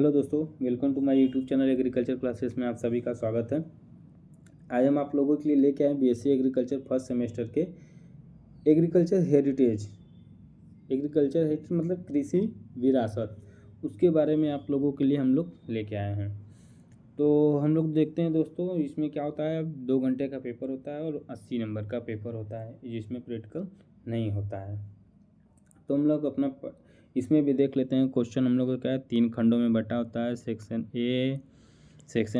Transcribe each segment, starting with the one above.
Hello दोस्तों, welcome to my YouTube channel agriculture classes में आप सभी का स्वागत है। आज हम आप लोगों के लिए लेके आए बीएससी एग्रीकल्चर फर्स्ट सेमेस्टर के एग्रीकल्चर हेरिटेज मतलब कृषि विरासत, उसके बारे में आप लोगों के लिए हम लोग लेके आए हैं। तो हम लोग देखते हैं दोस्तों, इसमें क्या होता है। 2 घंटे का पेपर होता है और 80 नंबर का पेपर होता है, जिसमें प्रैक्टिकल नहीं होता है। तो हम लोग अपना इसमें भी देख लेते हैं। क्वेश्चन हम लोग का क्या है, 3 खंडों में बटा होता है। सेक्शन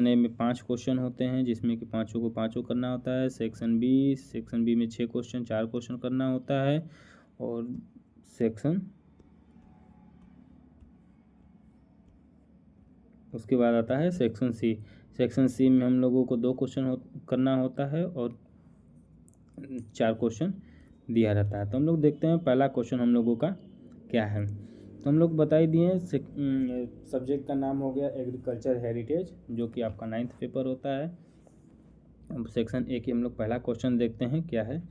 ए में 5 क्वेश्चन होते हैं, जिसमें कि पाँचों को पाँचों करना होता है। सेक्शन बी में 6 क्वेश्चन, 4 क्वेश्चन करना होता है। और उसके बाद आता है सेक्शन सी में हम लोगों को 2 क्वेश्चन करना होता है और 4 क्वेश्चन दिया रहता है। तो हम लोग देखते हैं पहला क्वेश्चन हम लोगों का क्या है। तो हम लोग बता ही दिए, सब्जेक्ट का नाम हो गया एग्रीकल्चर हेरिटेज, जो कि आपका 9th पेपर होता है। अब सेक्शन ए की हम लोग पहला क्वेश्चन देखते हैं क्या है।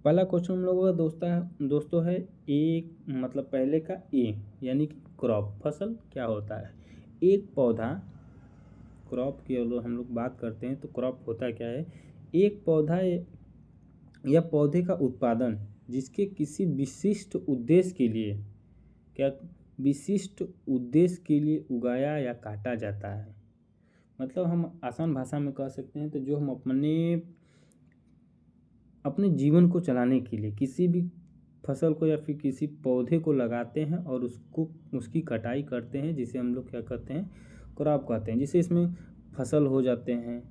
पहला क्वेश्चन हम लोगों का दोस्तों है एक, मतलब पहले का ए यानी कि क्रॉप, फसल क्या होता है। एक पौधा, क्रॉप की अगर हम लोग बात करते हैं तो क्रॉप होता क्या है, एक पौधा या पौधे का उत्पादन जिसके किसी विशिष्ट उद्देश्य के लिए उगाया या काटा जाता है। मतलब हम आसान भाषा में कह सकते हैं तो जो हम अपने जीवन को चलाने के लिए किसी भी फसल को या फिर किसी पौधे को लगाते हैं और उसकी कटाई करते हैं, जिसे हम लोग क्या कहते हैं, क्रॉप कहते हैं। जिसे इसमें फसल हो जाते हैं,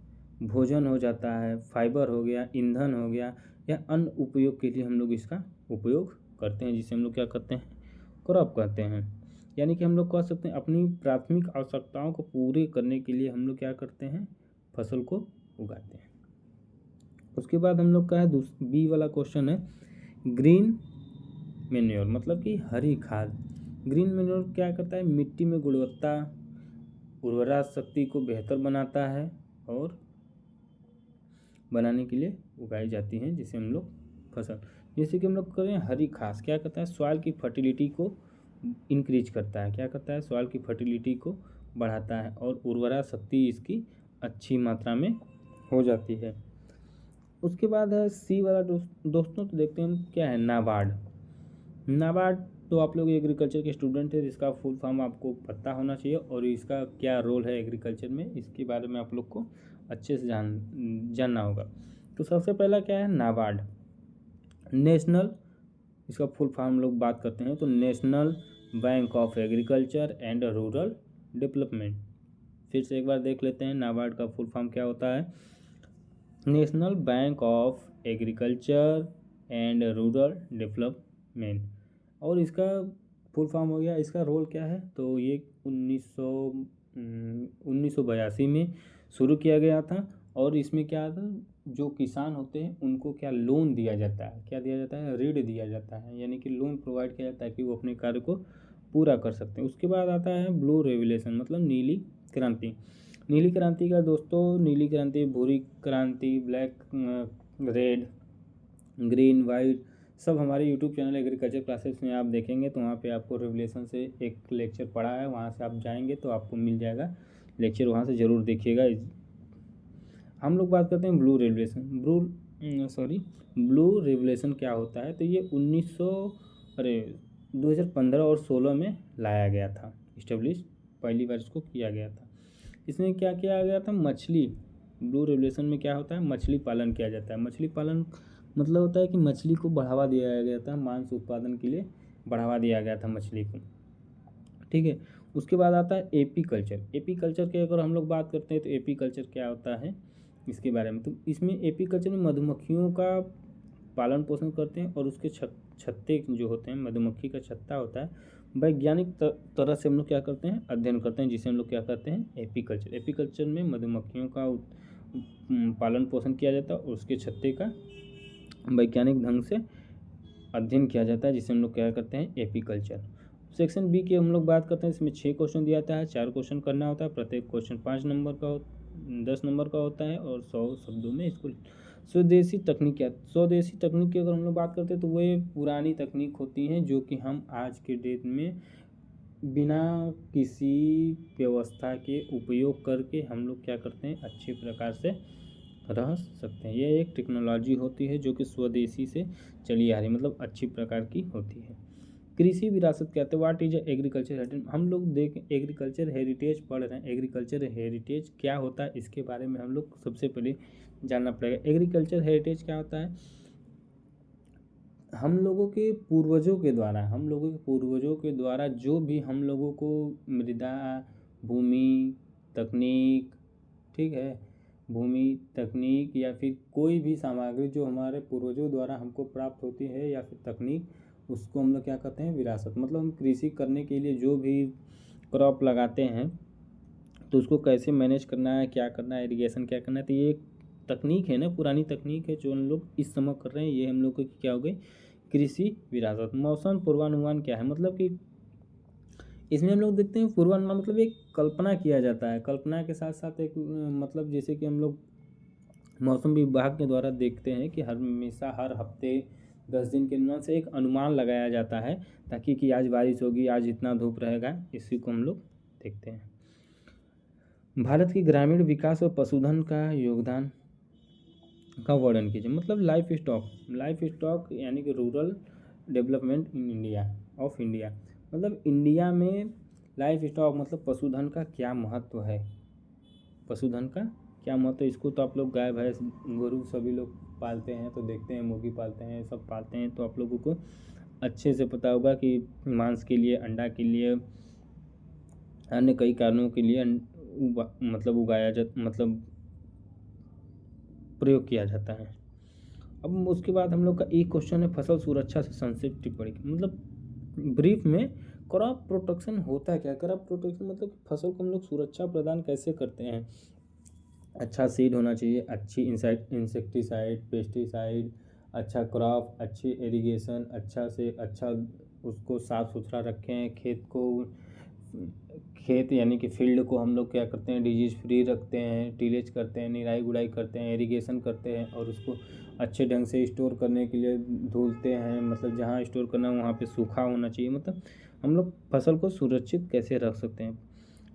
भोजन हो जाता है, फाइबर हो गया, ईंधन हो गया, या अन्य उपयोग के लिए हम लोग इसका उपयोग करते हैं, जिसे हम लोग क्या कहते हैं, क्रॉप कहते हैं। यानी कि हम लोग कह सकते हैं अपनी प्राथमिक आवश्यकताओं को पूरे करने के लिए हम लोग क्या करते हैं, फसल को उगाते हैं। उसके बाद हम लोग का है बी वाला क्वेश्चन है ग्रीन मैन्योर, मतलब कि हरी खाद। ग्रीन मैन्योर क्या करता है, मिट्टी में गुणवत्ता, उर्वरा शक्ति को बेहतर बनाता है और बनाने के लिए उगाई जाती हैं, जिसे हम लोग फसल, जैसे कि हम लोग करें हरी घास, क्या करता है, सॉइल की फर्टिलिटी को इंक्रीज करता है। क्या करता है, सॉइल की फर्टिलिटी को बढ़ाता है और उर्वरा शक्ति इसकी अच्छी मात्रा में हो जाती है। उसके बाद है सी वाला दोस्तों, तो देखते हैं हम क्या है, नाबार्ड। तो आप लोग एग्रीकल्चर के स्टूडेंट है, जिसका फुल फॉर्म आपको पता होना चाहिए और इसका क्या रोल है एग्रीकल्चर में, इसके बारे में आप लोग को अच्छे से जानना होगा। तो सबसे पहला क्या है, नाबार्ड, नेशनल, इसका फुल फॉर्म हम लोग बात करते हैं तो national bank of agriculture and rural development. फिर से एक बार देख लेते हैं, नाबार्ड का फुल फॉर्म क्या होता है, national bank of agriculture and rural development. और इसका फुल फॉर्म हो गया, इसका रोल क्या है, तो ये 1982 में शुरू किया गया था। और इसमें क्या था, जो किसान होते हैं उनको क्या लोन दिया जाता है, क्या दिया जाता है, ऋण दिया जाता है, यानी कि लोन प्रोवाइड किया जाता है कि वो अपने कार्य को पूरा कर सकते हैं। उसके बाद आता है ब्लू रेवोल्यूशन, मतलब नीली क्रांति। नीली क्रांति का दोस्तों, नीली क्रांति, भूरी क्रांति, ब्लैक, रेड, ग्रीन, वाइट, सब हमारे यूट्यूब चैनल एग्रीकल्चर क्लासेस में आप देखेंगे। तो वहाँ पे आपको रेवोल्यूशन से एक लेक्चर पढ़ा है, वहाँ से आप जाएंगे तो आपको मिल जाएगा लेक्चर, वहाँ से ज़रूर देखिएगा। हम लोग बात करते हैं ब्लू रेवोल्यूशन क्या होता है। तो ये 2015 और 16 में लाया गया था, इस्टेब्लिश पहली बार इसको किया गया था। इसमें क्या किया गया था, मछली, ब्लू रेवोल्यूशन में क्या होता है, मछली पालन किया जाता है। मछली पालन मतलब होता है कि मछली को बढ़ावा दिया गया था, मांस उत्पादन के लिए बढ़ावा दिया गया था मछली को, ठीक है। उसके बाद आता है एपी कल्चर की अगर हम लोग बात करते हैं तो एपी कल्चर क्या होता है इसके बारे में। तो इसमें एपी कल्चर में मधुमक्खियों का पालन पोषण करते हैं और उसके छत्ते जो होते हैं, मधुमक्खी का छत्ता होता है, वैज्ञानिक तरह से हम लोग क्या करते हैं, अध्ययन करते हैं, जिसे हम लोग क्या कहते हैं, एपी कल्चर में मधुमक्खियों का पालन पोषण किया जाता है और उसके छत्ते का वैज्ञानिक ढंग से अध्ययन किया जाता है, जिसे हम लोग क्या करते हैं, एपी कल्चर। सेक्शन बी की हम लोग बात करते हैं, इसमें 6 क्वेश्चन दिया जाता है, 4 क्वेश्चन करना होता है, प्रत्येक क्वेश्चन 10 नंबर का होता है और 100 शब्दों में इसको। स्वदेशी तकनीक की अगर हम लोग बात करते हैं तो वो पुरानी तकनीक होती हैं जो कि हम आज के डेट में बिना किसी व्यवस्था के उपयोग करके हम लोग क्या करते हैं, अच्छे प्रकार से रह सकते हैं। यह एक टेक्नोलॉजी होती है जो कि स्वदेशी से चली आ रही, मतलब अच्छी प्रकार की होती है। कृषि विरासत कहते हैं, व्हाट इज एग्रीकल्चर हेरिटेज। हम लोग देख एग्रीकल्चर हेरिटेज पढ़ रहे हैं, एग्रीकल्चर हेरिटेज क्या होता है इसके बारे में हम लोग सबसे पहले जानना पड़ेगा। एग्रीकल्चर हेरिटेज क्या होता है, हम लोगों के पूर्वजों के द्वारा जो भी हम लोगों को मृदा, भूमि, तकनीक, ठीक है, भूमि, तकनीक या फिर कोई भी सामग्री जो हमारे पूर्वजों द्वारा हमको प्राप्त होती है या फिर तकनीक, उसको हम लोग क्या कहते हैं, विरासत। मतलब हम कृषि करने के लिए जो भी क्रॉप लगाते हैं तो उसको कैसे मैनेज करना है, क्या करना है, इरिगेशन क्या करना है, तो ये एक तकनीक है ना, पुरानी तकनीक है जो हम लोग इस समय कर रहे हैं, ये हम लोग को क्या हो गई, कृषि विरासत। मौसम पूर्वानुमान क्या है, मतलब कि इसमें हम लोग देखते हैं पूर्वानुमान मतलब एक कल्पना किया जाता है, कल्पना के साथ साथ एक मतलब जैसे कि हम लोग मौसम विभाग के द्वारा देखते हैं कि हमेशा हर हफ्ते 10 दिन के अनुमान से एक अनुमान लगाया जाता है ताकि कि आज बारिश होगी, आज इतना धूप रहेगा, इसी को हम लोग देखते हैं। भारत की ग्रामीण विकास और पशुधन का योगदान का वर्णन कीजिए। मतलब लाइफ स्टॉक यानी कि रूरल डेवलपमेंट इन इंडिया, मतलब इंडिया में लाइफ स्टॉक मतलब पशुधन का क्या महत्व है, पशुधन का क्या महत्व है। इसको तो आप लोग गाय भैंस गोरू सभी लोग पालते हैं तो देखते हैं, मुर्गी पालते हैं, सब पालते हैं, तो आप लोगों को अच्छे से पता होगा कि मांस के लिए, अंडा के लिए, अन्य कई कारणों के लिए मतलब उगाया जाता, मतलब प्रयोग किया जाता है। अब उसके बाद हम लोग का एक क्वेश्चन है, फसल सुरक्षा से संक्षिप्त टिप्पणी। मतलब ब्रीफ में क्रॉप प्रोटेक्शन होता क्या है। क्रॉप प्रोटेक्शन मतलब फसल को हम लोग सुरक्षा प्रदान कैसे करते हैं। अच्छा सीड होना चाहिए, अच्छी इंसेक्टिसाइड, पेस्टिसाइड, अच्छा क्रॉप, अच्छी इरिगेशन, अच्छा से अच्छा उसको साफ़ सुथरा रखें, खेत यानी कि फील्ड को हम लोग क्या करते हैं, डिजीज़ फ्री रखते हैं, टीलेज करते हैं, निराई गुड़ाई करते हैं, इरिगेशन करते हैं और उसको अच्छे ढंग से स्टोर करने के लिए धुलते हैं। मतलब जहाँ स्टोर करना है वहाँ पे सूखा होना चाहिए। मतलब हम लोग फसल को सुरक्षित कैसे रख सकते हैं।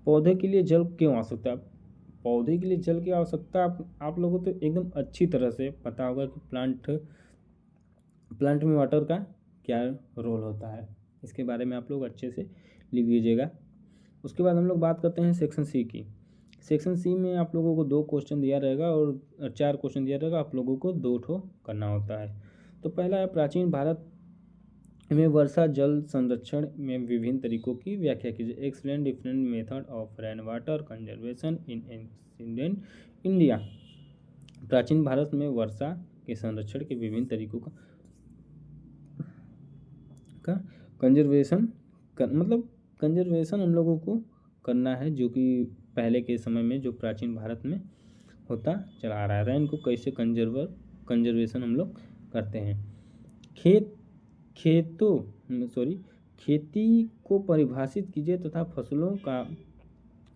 पौधे के लिए जल क्यों आवश्यकता है। पौधे के लिए जल की आवश्यकता आप लोगों को तो एकदम अच्छी तरह से पता होगा कि प्लांट में वाटर का क्या रोल होता है, इसके बारे में आप लोग अच्छे से लिख लीजिएगा। उसके बाद हम लोग बात करते हैं सेक्शन सी की। सेक्शन सी में आप लोगों को 2 क्वेश्चन दिया रहेगा और 4 क्वेश्चन दिया रहेगा, आप लोगों को 2 ठो करना होता है। तो पहला है, प्राचीन भारत में वर्षा जल संरक्षण में विभिन्न तरीकों की व्याख्या कीजिए। Explain different method of rain water conservation in ancient India. प्राचीन भारत में वर्षा के संरक्षण के विभिन्न तरीकों का कंजर्वेशन मतलब कंजर्वेशन हम लोगों को करना है, जो कि पहले के समय में जो प्राचीन भारत में होता चला आ रहा है। रेन को कैसे कंजर्वेशन हम लोग करते हैं। खेती को परिभाषित कीजिए तथा फसलों का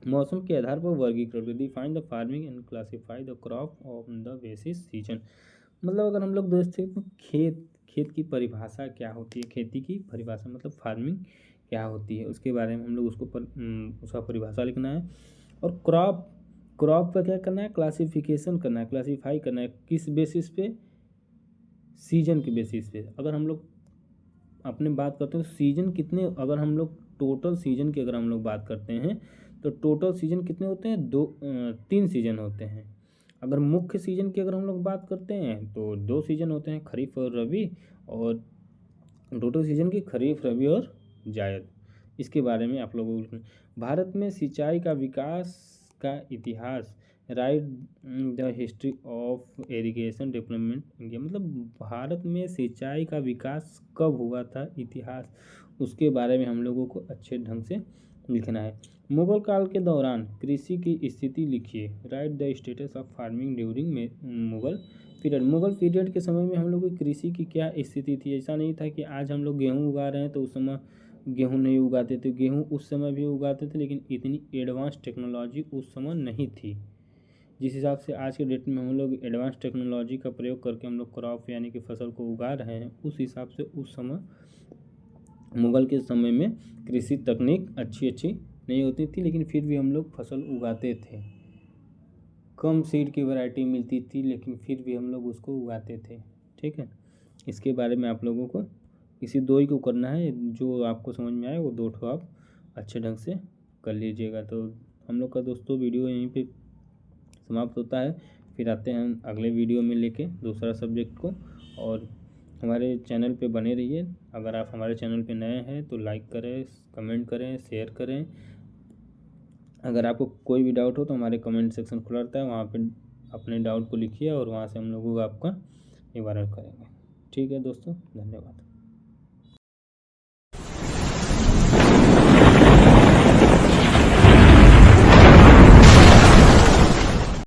मौसम के आधार पर वर्गीकरण। Define the farming and classify the crop on the basis season. मतलब अगर हम लोग देखते हैं तो खेत की परिभाषा क्या होती है, खेती की परिभाषा मतलब फार्मिंग क्या होती है, उसके बारे में हम लोग उसका परिभाषा लिखना है। और क्रॉप का क्या करना है, क्लासिफिकेशन करना है, क्लासीफाई करना है। किस बेसिस पे, सीजन के बेसिस पे। अगर हम लोग अपने बात करते हैं सीजन कितने, अगर हम लोग टोटल सीजन की अगर हम लोग बात करते हैं तो टोटल सीजन कितने होते हैं, 3 सीजन होते हैं। अगर मुख्य सीजन की अगर हम लोग बात करते हैं तो 2 सीजन होते हैं, खरीफ और रबी। और टोटल सीजन की खरीफ, रबी और जायद। इसके बारे में आप लोगों को भारत में सिंचाई का विकास का इतिहास। Right the history of irrigation development India. मतलब भारत में सिंचाई का विकास कब हुआ था, इतिहास, उसके बारे में हम लोगों को अच्छे ढंग से लिखना है। मुगल काल के दौरान कृषि की स्थिति लिखिए। Right the status of farming during Mughal period. Mughal period के समय में हम लोग की कृषि की क्या स्थिति थी। ऐसा नहीं था कि आज हम लोग गेहूँ उगा रहे हैं तो उस समय गेहूँ नहीं उगाते थे। गेहूँ उस समय भी उगाते थे लेकिन इतनी एडवांस टेक्नोलॉजी उस समय नहीं थी। जिस हिसाब से आज के डेट में हम लोग एडवांस टेक्नोलॉजी का प्रयोग करके हम लोग क्रॉप यानी कि फसल को उगा रहे हैं, उस हिसाब से उस समय मुग़ल के समय में कृषि तकनीक अच्छी नहीं होती थी, लेकिन फिर भी हम लोग फसल उगाते थे। कम सीड की वैरायटी मिलती थी, लेकिन फिर भी हम लोग उसको उगाते थे। ठीक है, इसके बारे में आप लोगों को इसी दो ही को करना है, जो आपको समझ में आए वो दो ठो आप अच्छे ढंग से कर लीजिएगा। तो हम लोग का दोस्तों वीडियो यहीं पे समाप्त होता है, फिर आते हैं अगले वीडियो में लेके दूसरा सब्जेक्ट को। और हमारे चैनल पे बने रहिए। अगर आप हमारे चैनल पे नए हैं तो लाइक करें, कमेंट करें, शेयर करें। अगर आपको कोई भी डाउट हो तो हमारे कमेंट सेक्शन खुला रहता है, वहाँ पे अपने डाउट को लिखिए और वहाँ से हम लोग आपका निवारण करेंगे। ठीक है दोस्तों, धन्यवाद।